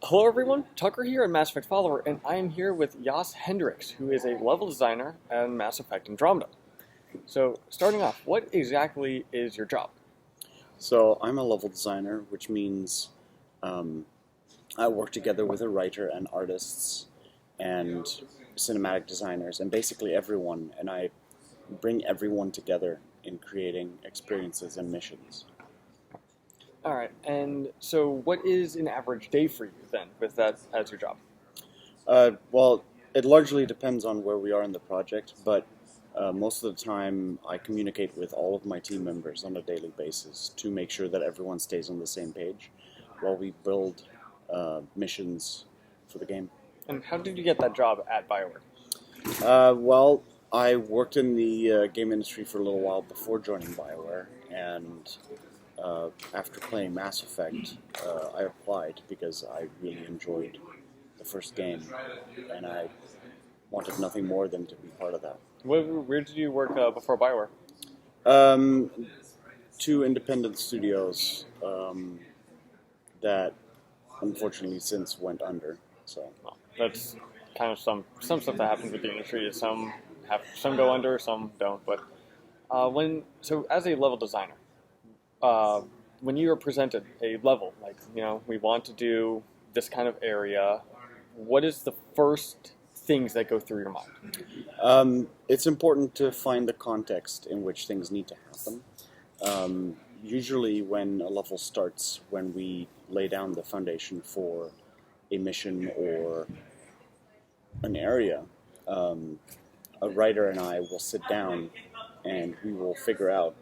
Hello everyone, Tucker here at Mass Effect Follower, and I am here with Jos Hendriks, who is a level designer at Mass Effect Andromeda. So, starting off, what exactly is your job? So I'm a level designer, which means I work together with a writer and artists and cinematic designers and basically everyone, and I bring everyone together in creating experiences and missions. Alright, and so what is an average day for you then, with that as your job? Well, it largely depends on where we are in the project, but most of the time I communicate with all of my team members on a daily basis to make sure that everyone stays on the same page while we build missions for the game. And how did you get that job at BioWare? Well, I worked in the game industry for a little while before joining BioWare, and after playing Mass Effect, I applied because I really enjoyed the first game, and I wanted nothing more than to be part of that. Where did you work before BioWare? Two independent studios that unfortunately since went under. So Well, that's kind of some stuff that happens with the industry. Is some go under, some don't. But as a level designer, when you are presented a level, like, we want to do this kind of area, what is the first things that go through your mind? it's important to find the context in which things need to happen. Usually when a level starts, when we lay down the foundation for a mission or an area, a writer and I will sit down and we will figure out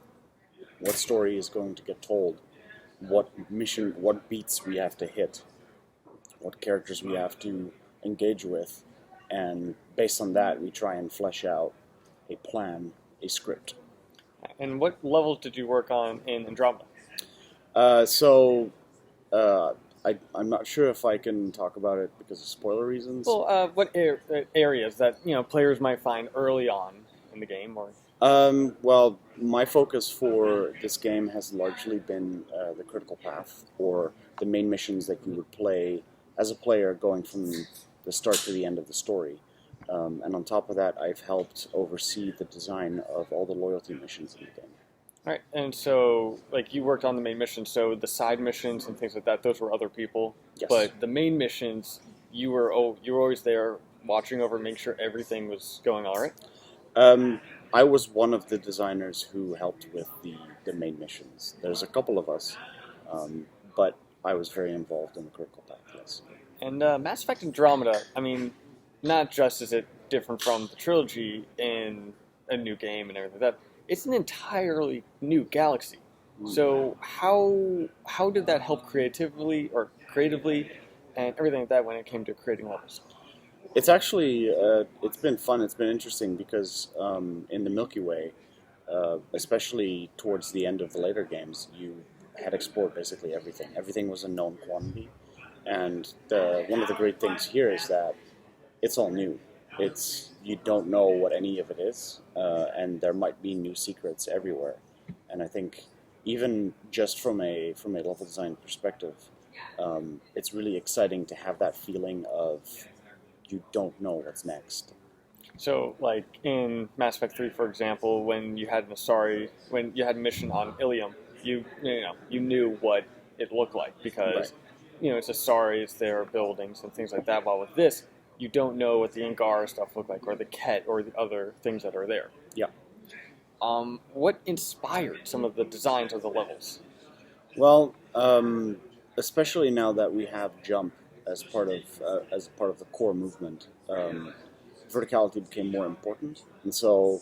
what story is going to get told, what beats we have to hit, what characters we have to engage with, and based on that we try and flesh out a plan, a script. And what levels did you work on in Andromeda? I'm not sure if I can talk about it because of spoiler reasons. Well, what areas that players might find early on in the game, or Well, my focus for this game has largely been the critical path, or the main missions that you would play as a player going from the start to the end of the story. And on top of that, I've helped oversee the design of all the loyalty missions in the game. All right, and so, like, you worked on the main mission, so the side missions and things like that, those were other people. Yes. But the main missions, you were always there watching over, making sure everything was going all right? I was one of the designers who helped with the main missions. There's a couple of us, but I was very involved in the critical path, yes. And Mass Effect Andromeda, I mean, not just is it different from the trilogy in a new game and everything like that, it's an entirely new galaxy. So how did that help creatively and everything like that when it came to creating levels? It's actually, it's been fun, it's been interesting because in the Milky Way, especially towards the end of the later games, you had explored basically everything. Everything was a known quantity. And one of the great things here is that it's all new. You don't know what any of it is, and there might be new secrets everywhere. And I think even just from a level design perspective, it's really exciting to have that feeling of you don't know what's next. So, like in Mass Effect 3, for example, when you had a mission on Ilium, you knew what it looked like because Right. It's Asari, it's their buildings and things like that. While with this, you don't know what the Angara stuff look like, or the Ket, or the other things that are there. Yeah. What inspired some of the designs of the levels? Well, especially now that we have jump as part of the core movement, verticality became more important, and so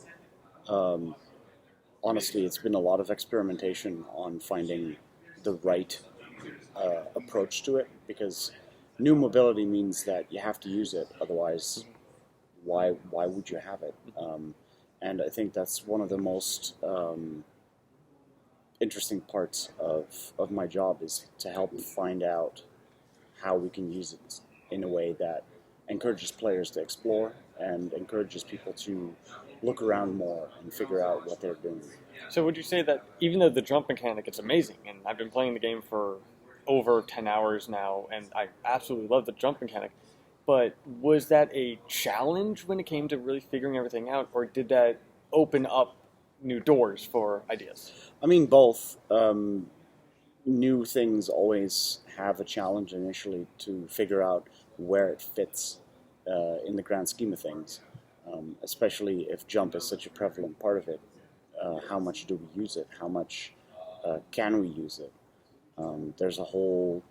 honestly, it's been a lot of experimentation on finding the right approach to it, because new mobility means that you have to use it, otherwise why would you have it? And I think that's one of the most interesting parts of my job, is to help find out how we can use it in a way that encourages players to explore and encourages people to look around more and figure out what they're doing. So would you say that even though the jump mechanic is amazing, and I've been playing the game for over 10 hours now, and I absolutely love the jump mechanic. But was that a challenge when it came to really figuring everything out, or did that open up new doors for ideas? I mean, both. New things always have a challenge initially to figure out where it fits in the grand scheme of things, especially if jump is such a prevalent part of it. How much do we use it? How much can we use it? There's a whole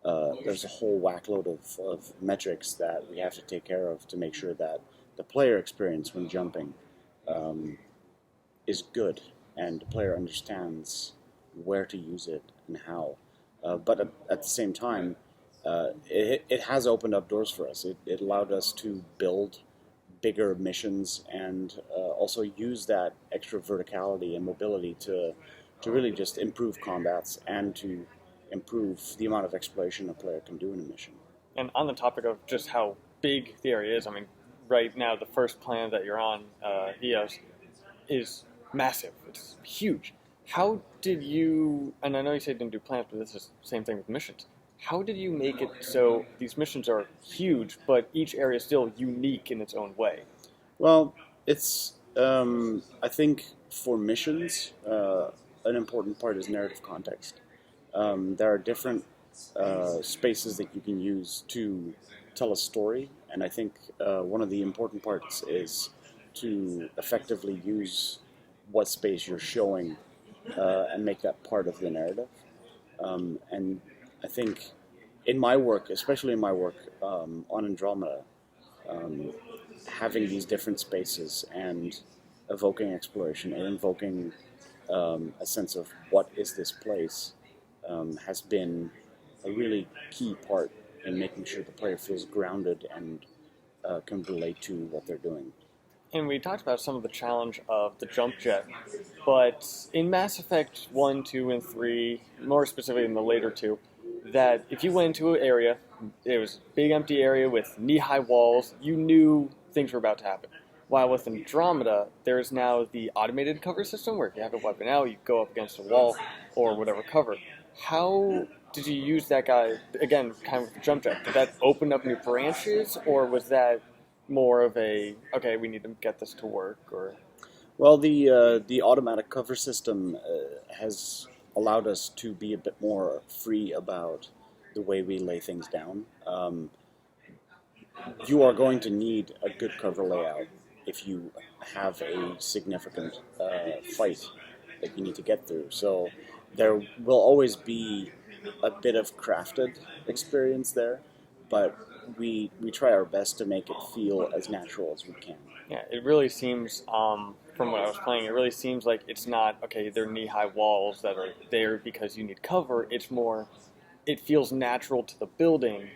whackload of metrics that we have to take care of to make sure that the player experience when jumping is good and the player understands where to use it and how. But at the same time, it has opened up doors for us. It allowed us to build bigger missions and also use that extra verticality and mobility to really just improve combats and to improve the amount of exploration a player can do in a mission. And on the topic of just how big the area is, I mean, right now the first planet that you're on, Jos, is massive. It's huge. How did you, and I know you said you didn't do planets, but this is the same thing with missions. How did you make it so these missions are huge, but each area is still unique in its own way? Well, it's, I think for missions, an important part is narrative context. There are different spaces that you can use to tell a story, and I think one of the important parts is to effectively use what space you're showing and make that part of the narrative. And I think in my work, especially in my work on Andromeda, having these different spaces and evoking exploration and invoking a sense of what is this place has been a really key part in making sure the player feels grounded and can relate to what they're doing. And we talked about some of the challenge of the jump jet, but in Mass Effect 1, 2, and 3, more specifically in the later two, that if you went into an area, it was a big empty area with knee-high walls, you knew things were about to happen. While with Andromeda, there is now the automated cover system where if you have a weapon out, you go up against a wall or whatever cover. How did you use that guy, again, kind of with the jump jet? Did that open up new branches, or was that more of a, okay, we need to get this to work? Or Well, the automatic cover system has allowed us to be a bit more free about the way we lay things down. You are going to need a good cover layout if you have a significant fight that you need to get through. So there will always be a bit of crafted experience there, but we try our best to make it feel as natural as we can. yeah, it really seems, from what I was playing, it really seems like it's not, okay, they're knee-high walls that are there because you need cover. It's more, it feels natural to the building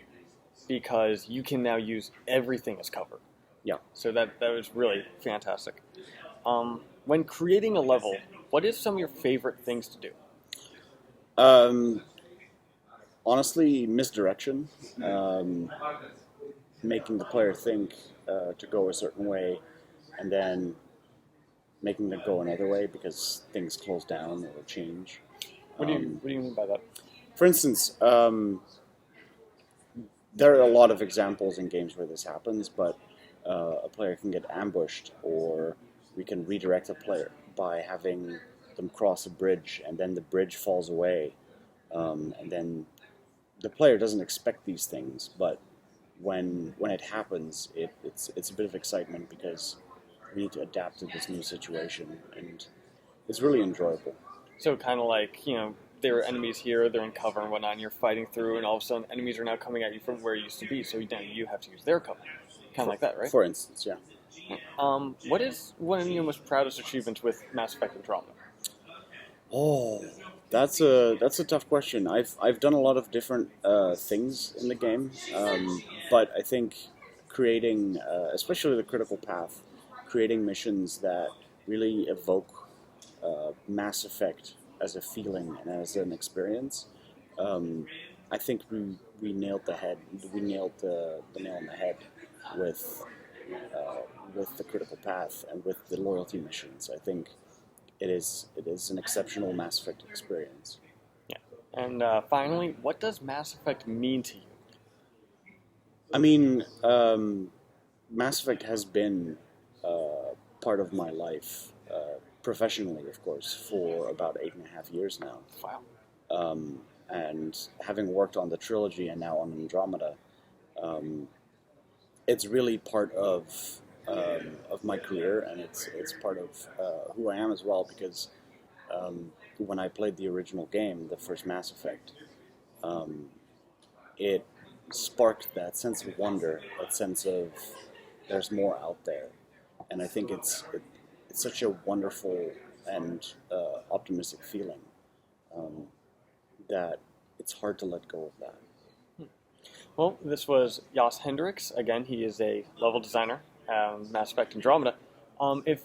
because you can now use everything as cover. Yeah. So that was really fantastic. When creating a level, what is some of your favorite things to do? Honestly, misdirection, making the player think to go a certain way, and then making them go another way because things close down or change. What do you mean by that? For instance, there are a lot of examples in games where this happens, but a player can get ambushed, or we can redirect a player by having them cross a bridge, and then the bridge falls away, and then the player doesn't expect these things, but when it happens, it's a bit of excitement because we need to adapt to this new situation, and it's really enjoyable. So kind of like, there are enemies here, they're in cover and whatnot, and you're fighting through, and all of a sudden enemies are now coming at you from where you used to be, so now you have to use their cover. Kind of like that, right? For instance, yeah. What is one of your most proudest achievements with Mass Effect Andromeda? Oh, that's a tough question. I've done a lot of different things in the game, but I think creating, especially the critical path, creating missions that really evoke Mass Effect as a feeling and as an experience. I think we nailed the nail on the head with the critical path and with the loyalty missions. I think it is an exceptional Mass Effect experience. Yeah, And finally, what does Mass Effect mean to you? I mean, Mass Effect has been part of my life, professionally, of course, for about 8.5 years now. Wow. And having worked on the trilogy and now on Andromeda, it's really part of my career, and it's part of who I am as well. Because when I played the original game, the first Mass Effect, it sparked that sense of wonder, that sense of there's more out there, and I think it's such a wonderful and optimistic feeling that it's hard to let go of that. Well, this was Jos Hendriks. Again, he is a level designer, Mass Effect Andromeda. If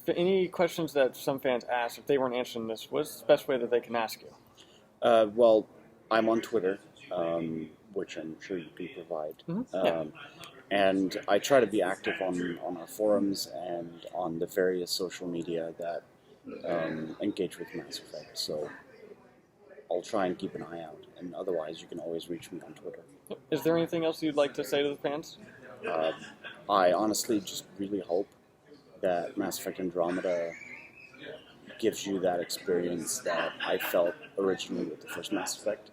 any questions that some fans asked, if they weren't answering this, what's the best way that they can ask you? Well, I'm on Twitter, which I'm sure you can provide. Yeah. And I try to be active on our forums and on the various social media that engage with Mass Effect. So I'll try and keep an eye out. And otherwise, you can always reach me on Twitter. Is there anything else you'd like to say to the fans? I honestly just really hope that Mass Effect Andromeda gives you that experience that I felt originally with the first Mass Effect.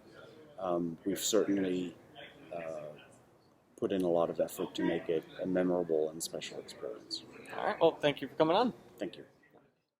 We've certainly put in a lot of effort to make it a memorable and special experience. All right. Well, thank you for coming on. Thank you.